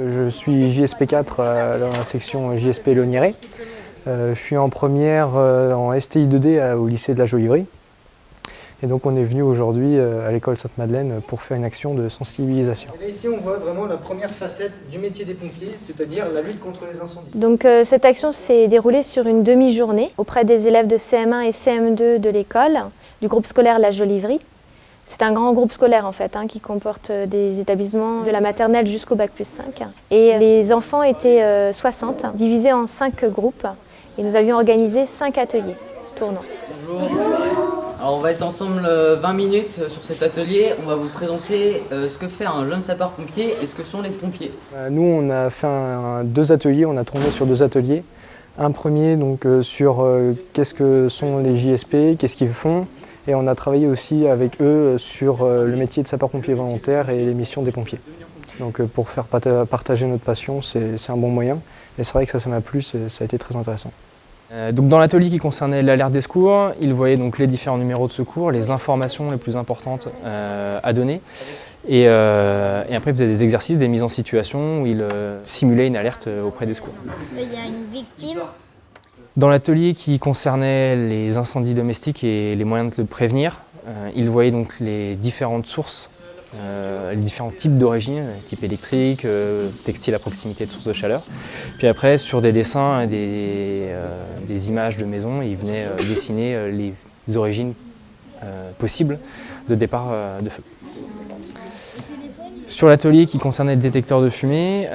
Je suis JSP4 dans la section JSP Loniéré. Je suis en première en STI 2D au lycée de la Joliverie. Et donc on est venu aujourd'hui à l'école Sainte-Madeleine pour faire une action de sensibilisation. Et là, ici on voit vraiment la première facette du métier des pompiers, c'est-à-dire la lutte contre les incendies. Donc cette action s'est déroulée sur une demi-journée auprès des élèves de CM1 et CM2 de l'école, du groupe scolaire La Joliverie. C'est un grand groupe scolaire en fait, qui comporte des établissements de la maternelle jusqu'au bac plus 5. Et les enfants étaient 60, divisés en 5 groupes. Et nous avions organisé 5 ateliers tournants. Bonjour. Alors on va être ensemble 20 minutes sur cet atelier. On va vous présenter ce que fait un jeune sapeur-pompier et ce que sont les pompiers. Nous on a fait deux ateliers, on a tourné sur 2 ateliers. Un premier donc, sur qu'est-ce que sont les JSP, qu'est-ce qu'ils font. Et on a travaillé aussi avec eux sur le métier de sapeur-pompier volontaire et les missions des pompiers. Donc pour faire partager notre passion, c'est un bon moyen. Et c'est vrai que ça m'a plu, ça a été très intéressant. Donc dans l'atelier qui concernait l'alerte des secours, il voyait donc les différents numéros de secours, les informations les plus importantes à donner. Et après il faisait des exercices, des mises en situation où il simulait une alerte auprès des secours. Il y a une victime. Dans l'atelier qui concernait les incendies domestiques et les moyens de le prévenir, il voyait donc les différentes sources, les différents types d'origine, type électrique, textile à proximité de sources de chaleur. Puis après, sur des dessins et des images de maison, il venait dessiner les origines possibles de départ de feu. Sur l'atelier qui concernait le détecteur de fumée,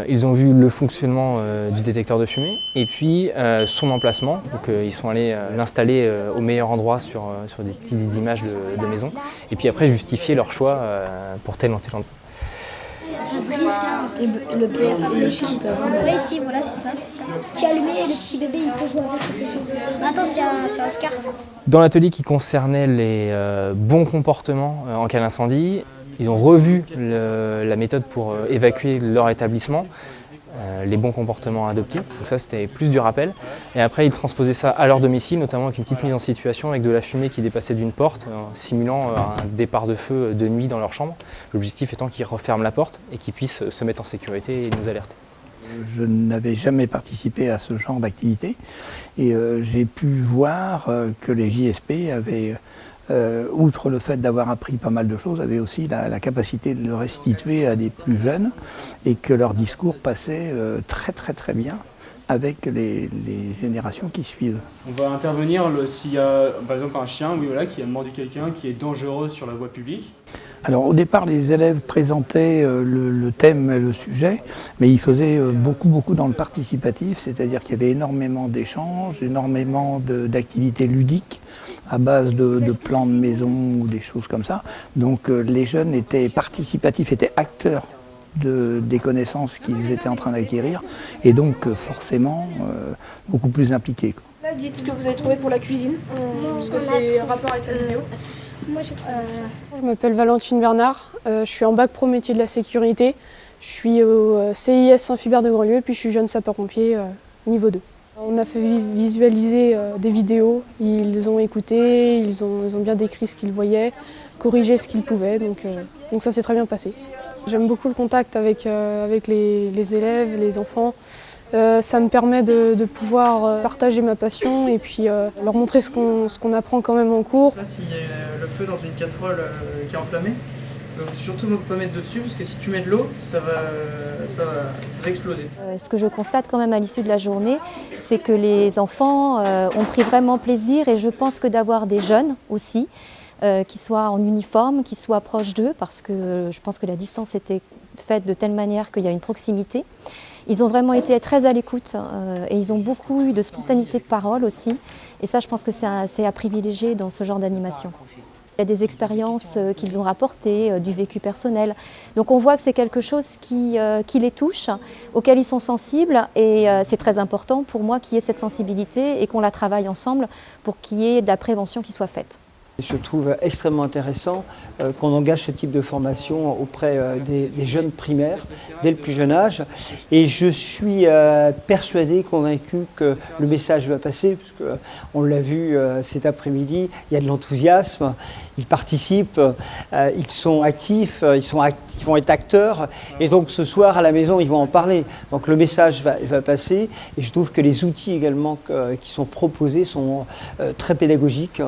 ils ont vu le fonctionnement du détecteur de fumée et puis son emplacement. Donc, ils sont allés l'installer au meilleur endroit sur des petites images de maison et puis après justifier leur choix pour tel ou tel endroit. Le chien peut avoir. Oui, si, voilà, c'est ça. Qui est allumé et le petit bébé, il peut jouer avec. Attends, c'est Oscar. Dans l'atelier qui concernait les bons comportements en cas d'incendie, ils ont revu la méthode pour évacuer leur établissement, les bons comportements adoptés. Donc ça, c'était plus du rappel. Et après, ils transposaient ça à leur domicile, notamment avec une petite mise en situation avec de la fumée qui dépassait d'une porte, simulant un départ de feu de nuit dans leur chambre. L'objectif étant qu'ils referment la porte et qu'ils puissent se mettre en sécurité et nous alerter. Je n'avais jamais participé à ce genre d'activité et j'ai pu voir que les JSP avaient, outre le fait d'avoir appris pas mal de choses, avaient aussi la capacité de le restituer à des plus jeunes et que leur discours passait très bien avec les générations qui suivent. On va intervenir s'il y a par exemple un chien qui a mordu quelqu'un qui est dangereux sur la voie publique. Alors au départ, les élèves présentaient le thème et le sujet, mais ils faisaient beaucoup dans le participatif, c'est-à-dire qu'il y avait énormément d'échanges, énormément d'activités ludiques à base de plans de maison ou des choses comme ça. Donc les jeunes étaient participatifs, étaient acteurs des connaissances qu'ils étaient en train d'acquérir et donc forcément beaucoup plus impliqués. Là, dites ce que vous avez trouvé pour la cuisine, parce que c'est un rapport avec la vidéo. Je m'appelle Valentine Bernard, je suis en bac pro métier de la sécurité, je suis au CIS Saint-Philbert de Grandlieu et puis je suis jeune sapeur-pompier niveau 2. On a fait visualiser des vidéos, ils ont écouté, ils ont bien décrit ce qu'ils voyaient, corrigé ce qu'ils pouvaient, donc ça s'est très bien passé. J'aime beaucoup le contact avec les élèves, les enfants. Ça me permet de pouvoir partager ma passion et puis leur montrer ce qu'on apprend quand même en cours. Là, s'il y a le feu dans une casserole qui est enflammée, il faut surtout ne pas mettre dessus parce que si tu mets de l'eau, ça va exploser. Ce que je constate quand même à l'issue de la journée, c'est que les enfants ont pris vraiment plaisir et je pense que d'avoir des jeunes aussi, qui soient en uniforme, qui soient proches d'eux, parce que je pense que la distance était faite de telle manière qu'il y a une proximité. Ils ont vraiment été très à l'écoute et ils ont beaucoup eu de spontanéité de parole aussi. Et ça, je pense que c'est à privilégier dans ce genre d'animation. Il y a des expériences qu'ils ont rapportées, du vécu personnel. Donc on voit que c'est quelque chose qui les touche, auquel ils sont sensibles. Et c'est très important pour moi qu'il y ait cette sensibilité et qu'on la travaille ensemble pour qu'il y ait de la prévention qui soit faite. Je trouve extrêmement intéressant qu'on engage ce type de formation auprès des jeunes primaires dès le plus jeune âge. Et je suis persuadé, convaincu que le message va passer, parce qu'on l'a vu cet après-midi, il y a de l'enthousiasme. ils participent, ils sont actifs, ils vont être acteurs. Et donc ce soir à la maison, ils vont en parler. Donc le message va passer. Et je trouve que les outils également qui sont proposés sont très pédagogiques.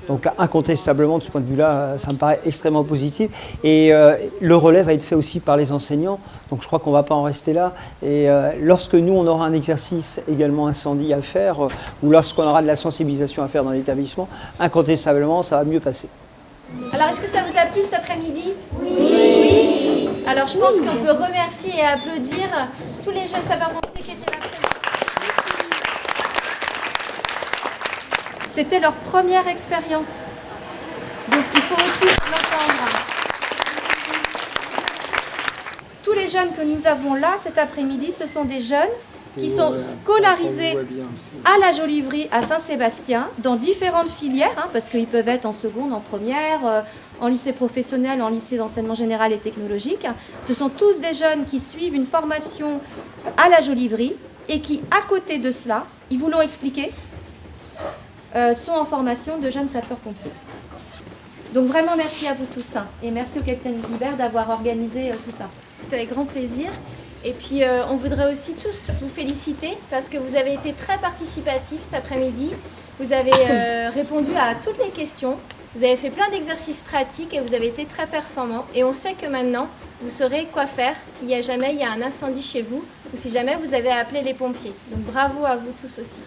Donc incontestablement, de ce point de vue-là, ça me paraît extrêmement positif. Et le relais va être fait aussi par les enseignants. Donc je crois qu'on ne va pas en rester là. Et lorsque nous, on aura un exercice également incendie à faire, ou lorsqu'on aura de la sensibilisation à faire dans l'établissement, incontestablement, ça va mieux passer. Alors, est-ce que ça vous a plu cet après-midi? Oui. Alors, je pense qu'on peut remercier et applaudir tous les jeunes sapeurs-pompiers qui étaient là. C'était leur première expérience. Donc, il faut aussi l'entendre. Tous les jeunes que nous avons là cet après-midi, ce sont des jeunes qui sont scolarisés à la Jolivry, à Saint-Sébastien, dans différentes filières, parce qu'ils peuvent être en seconde, en première, en lycée professionnel, en lycée d'enseignement général et technologique. Ce sont tous des jeunes qui suivent une formation à la Jolivry et qui, à côté de cela, ils vous l'ont expliqué, sont en formation de jeunes sapeurs-pompiers. Donc vraiment merci à vous tous et merci au capitaine Guibert d'avoir organisé tout ça. C'était avec grand plaisir. Et puis on voudrait aussi tous vous féliciter parce que vous avez été très participatifs cet après-midi. Vous avez répondu à toutes les questions, vous avez fait plein d'exercices pratiques et vous avez été très performants. Et on sait que maintenant, vous saurez quoi faire s'il y a jamais un incendie chez vous ou si jamais vous avez appelé les pompiers. Donc bravo à vous tous aussi.